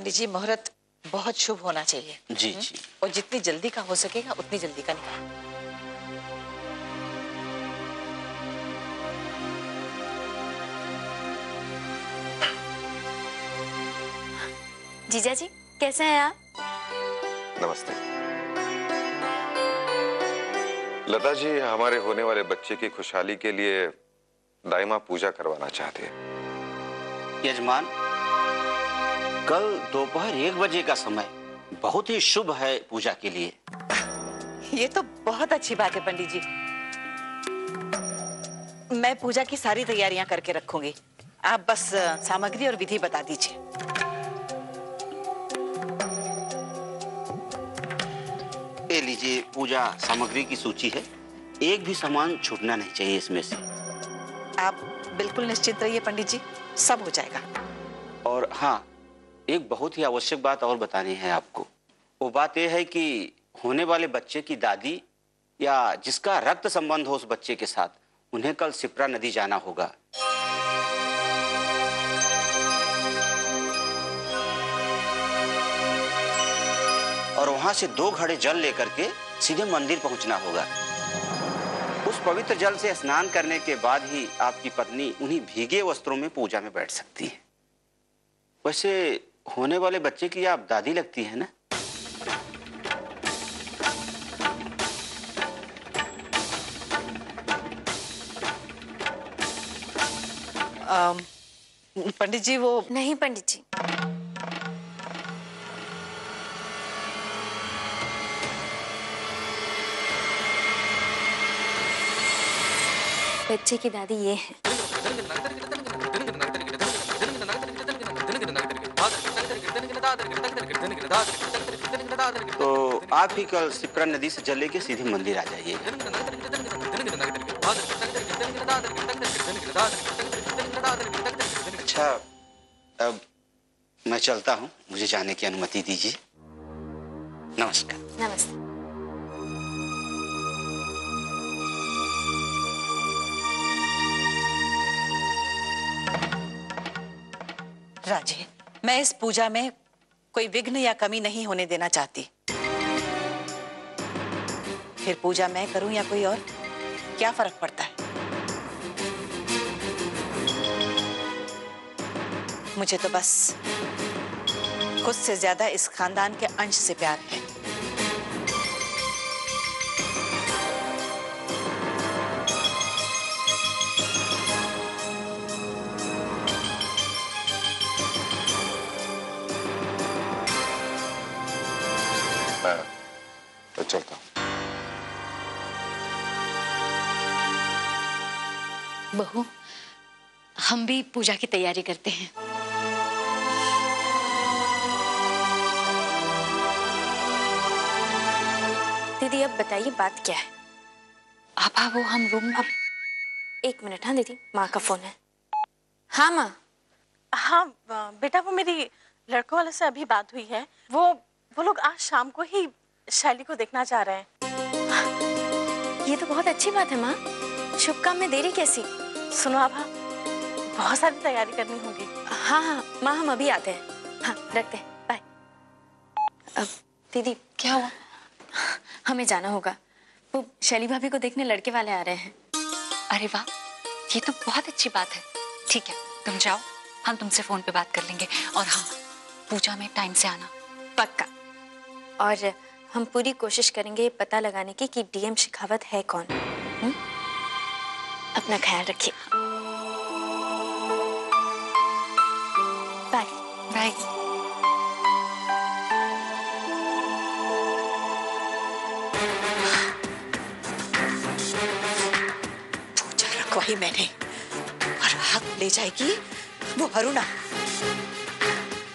पंडित जी, मुहूर्त बहुत शुभ होना चाहिए। जी जी। और जितनी जल्दी का हो सकेगा उतनी जल्दी का निकाल। जीजा जी कैसे हैं आप? नमस्ते। लता जी हमारे होने वाले बच्चे की खुशहाली के लिए दाइमा पूजा करवाना चाहते हैं। यजमान, कल दोपहर 1 बजे का समय बहुत ही शुभ है पूजा के लिए। ये तो बहुत अच्छी बात है पंडित जी। मैं पूजा की सारी तैयारियां करके रखूंगी, आप बस सामग्री और विधि बता दीजिए। ये लीजिए, पूजा सामग्री की सूची है। एक भी सामान छूटना नहीं चाहिए इसमें से। आप बिल्कुल निश्चिंत रहिए पंडित जी, सब हो जाएगा। और हाँ, एक बहुत ही आवश्यक बात और बतानी है आपको। वो बात यह है कि होने वाले बच्चे की दादी या जिसका रक्त संबंध हो उस बच्चे के साथ, उन्हें कल सिप्रा नदी जाना होगा। और वहां से 2 घड़े जल लेकर के सीधे मंदिर पहुंचना होगा। उस पवित्र जल से स्नान करने के बाद ही आपकी पत्नी उन्हीं भीगे वस्त्रों में पूजा में बैठ सकती है। वैसे होने वाले बच्चे की आप दादी लगती है ना? पंडित जी वो नहीं पंडित जी, बच्चे की दादी ये है। तो आप ही कल सिप्रा नदी से जल लेके सीधे मंदिर आ जाइए। अच्छा, अब मैं चलता हूँ, मुझे जाने की अनुमति दीजिए। नमस्कार। नमस्ते। राजे, मैं इस पूजा में कोई विघ्न या कमी नहीं होने देना चाहती। फिर पूजा मैं करूं या कोई और, क्या फर्क पड़ता है? मुझे तो बस खुद से ज्यादा इस खानदान के अंश से प्यार है। मैं चलता हूँ। बहू, हम भी पूजा की तैयारी करते हैं। दीदी अब बताइए बात क्या है? आपा वो हम रूम में। 1 मिनट। हाँ दीदी, माँ का फोन है। हाँ माँ। हाँ बेटा, वो मेरी लड़कों वाले से अभी बात हुई है। वो लोग आज शाम को ही शैली को देखना चाह रहे हैं। ये तो बहुत अच्छी बात है माँ, शुभ काम में देरी कैसी? सुनो आभा, बहुत सारी तैयारी करनी होगी। हाँ हाँ माँ, हम अभी आते हैं। हाँ रखते हैं, बाय। अब दीदी क्या हुआ? हमें जाना होगा, वो शैली भाभी को देखने लड़के वाले आ रहे हैं। अरे वाह, ये तो बहुत अच्छी बात है। ठीक है, तुम जाओ, हम तुमसे फोन पे बात कर लेंगे। और हाँ, पूजा में टाइम से आना। पक्का। और हम पूरी कोशिश करेंगे पता लगाने की कि डीएम शेखावत है कौन। अपना ख्याल रखिए। Bye bye. पूजा रखवाई मैंने और हक ले जाएगी वो अरुणा?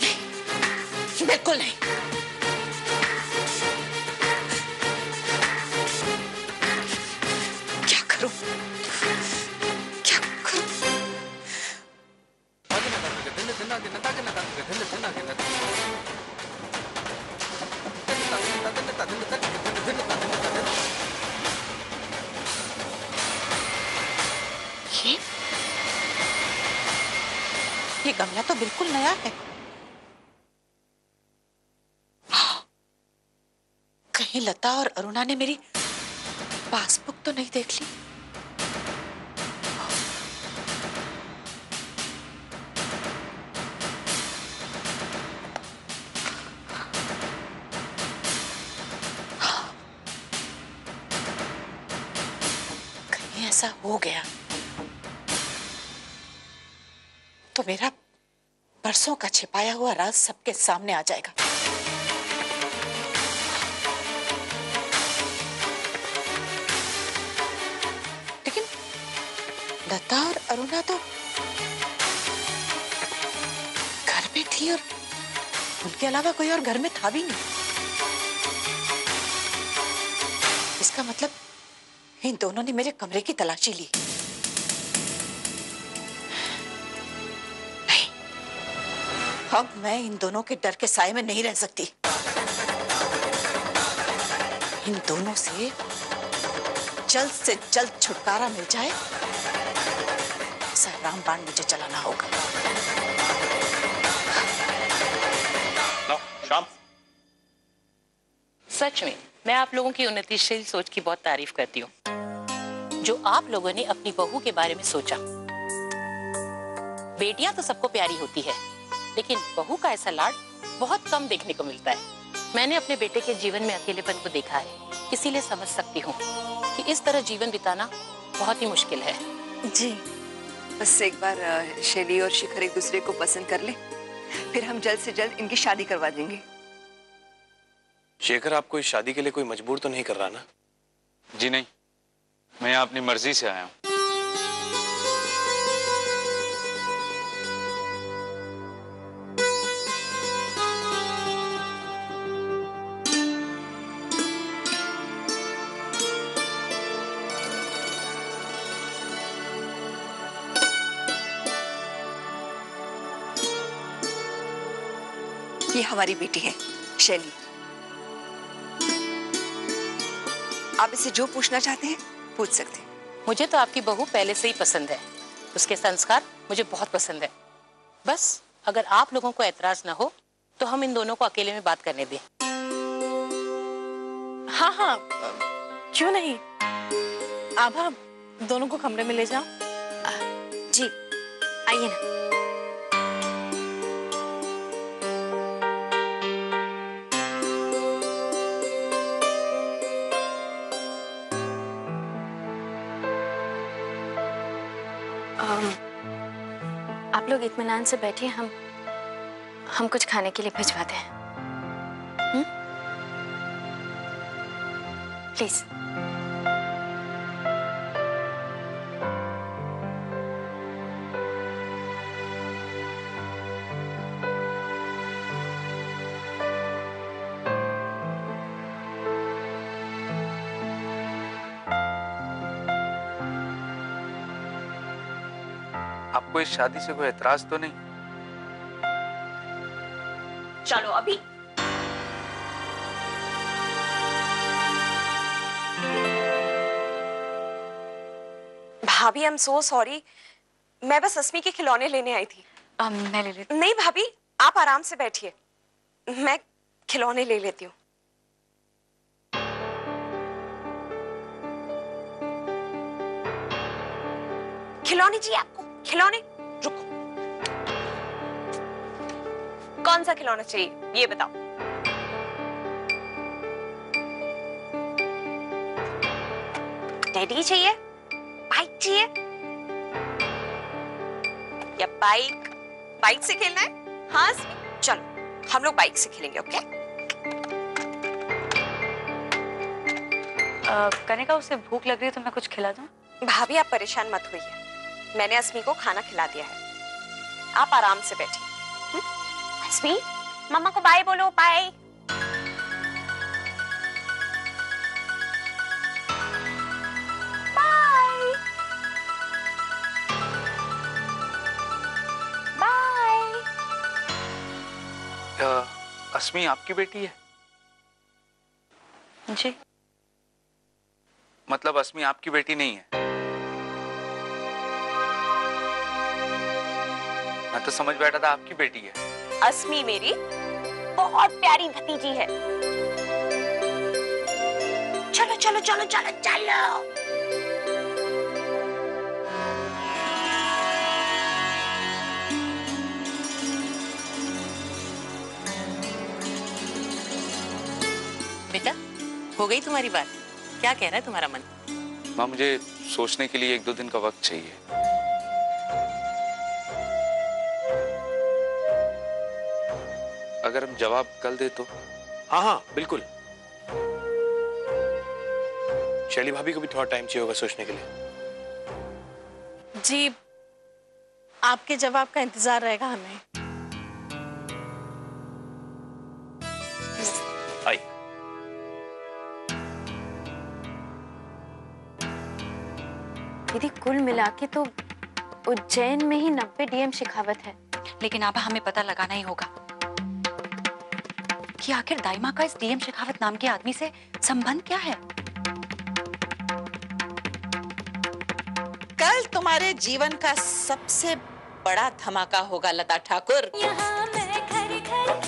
नहीं, बिल्कुल नहीं। क्या करूं? क्या करूं? ये गमला तो बिल्कुल नया है। लता और अरुणा ने मेरी पासबुक तो नहीं देख ली? कहीं ऐसा हो गया तो मेरा बरसों का छिपाया हुआ राज सबके सामने आ जाएगा। लेकिन लता और अरुणा तो घर में थी और उनके अलावा कोई और घर में था भी नहीं। इसका मतलब इन दोनों ने मेरे कमरे की तलाशी ली। नहीं, अब मैं इन दोनों के डर के साए में नहीं रह सकती। इन दोनों से जल्द से जल्द छुटकारा मिल जाए, ऐसा रामबाण मुझे चलाना होगा। शाम। सच में मैं आप लोगों की उन्नतिशील सोच की बहुत तारीफ करती हूँ। जो आप लोगों ने अपनी बहू के बारे में सोचा। बेटियां तो सबको प्यारी होती है, लेकिन बहू का ऐसा लाड बहुत कम देखने को मिलता है। मैंने अपने बेटे के जीवन में अकेलेपन को देखा है, इसीलिए समझ सकती हूँ कि इस तरह जीवन बिताना बहुत ही मुश्किल है। जी, बस एक बार शैली और शिखर एक दूसरे को पसंद कर ले, फिर हम जल्द से जल्द इनकी शादी करवा देंगे। शेखर आपको इस शादी के लिए कोई मजबूर तो नहीं कर रहा ना? जी नहीं, मैं यहाँ अपनी मर्जी से आया हूँ। ये हमारी बेटी है शैली। आप इसे जो पूछना चाहते हैं पूछ सकते हैं। मुझे तो आपकी बहू पहले से ही पसंद है, उसके संस्कार मुझे बहुत पसंद है। बस अगर आप लोगों को ऐतराज ना हो तो हम इन दोनों को अकेले में बात करने दें। हाँ हाँ, क्यों नहीं। आभा, दोनों को कमरे में ले जाओ। जी आइए ना। आप लोग इत्मीनान से बैठिए, हम कुछ खाने के लिए भिजवाते हैं। प्लीज। आपको इस शादी से कोई एतराज तो नहीं? चलो अभी। भाभी, आई एम सो सॉरी। मैं बस अस्मी के खिलौने लेने आई थी। मैं ले लेती। नहीं भाभी, आप आराम से बैठिए, मैं खिलौने ले लेती हूँ। खिलौने चाहिए आपको? खिलौने? रुको, कौन सा खिलौना चाहिए ये बताओ। टेडी चाहिए? बाइक चाहिए? या बाइक? बाइक से खेलना है? हाँ चलो हम लोग बाइक से खेलेंगे। ओके? कनिका, उसे भूख लग रही है तो मैं कुछ खिला दूं? भाभी आप परेशान मत होइए, मैंने अस्मी को खाना खिला दिया है, आप आराम से बैठिए। अस्मी, मम्मा को बाय बोलो। बाय। Bye bye. अस्मी आपकी बेटी है? जी। मतलब अस्मी आपकी बेटी नहीं है? मैं तो समझ बैठा था आपकी बेटी है। अस्मी मेरी बहुत प्यारी भतीजी है। चलो चलो चलो चलो। बेटा, हो गई तुम्हारी बात? क्या कह रहा है तुम्हारा मन? माँ, मुझे सोचने के लिए 1-2 दिन का वक्त चाहिए। अगर हम जवाब कल दे तो? हाँ हाँ बिल्कुल। शैली भाभी को भी थोड़ा टाइम चाहिए होगा सोचने के लिए। जी, आपके जवाब का इंतजार रहेगा हमें। आई। दीदी, कुल मिला के तो उज्जैन में ही 90 डीएम शेखावत है। लेकिन आभा, हमें पता लगाना ही होगा कि आखिर दाइमा का इस डीएम शेखावत नाम के आदमी से संबंध क्या है। कल तुम्हारे जीवन का सबसे बड़ा धमाका होगा लता ठाकुर। यहाँ मैं घर घर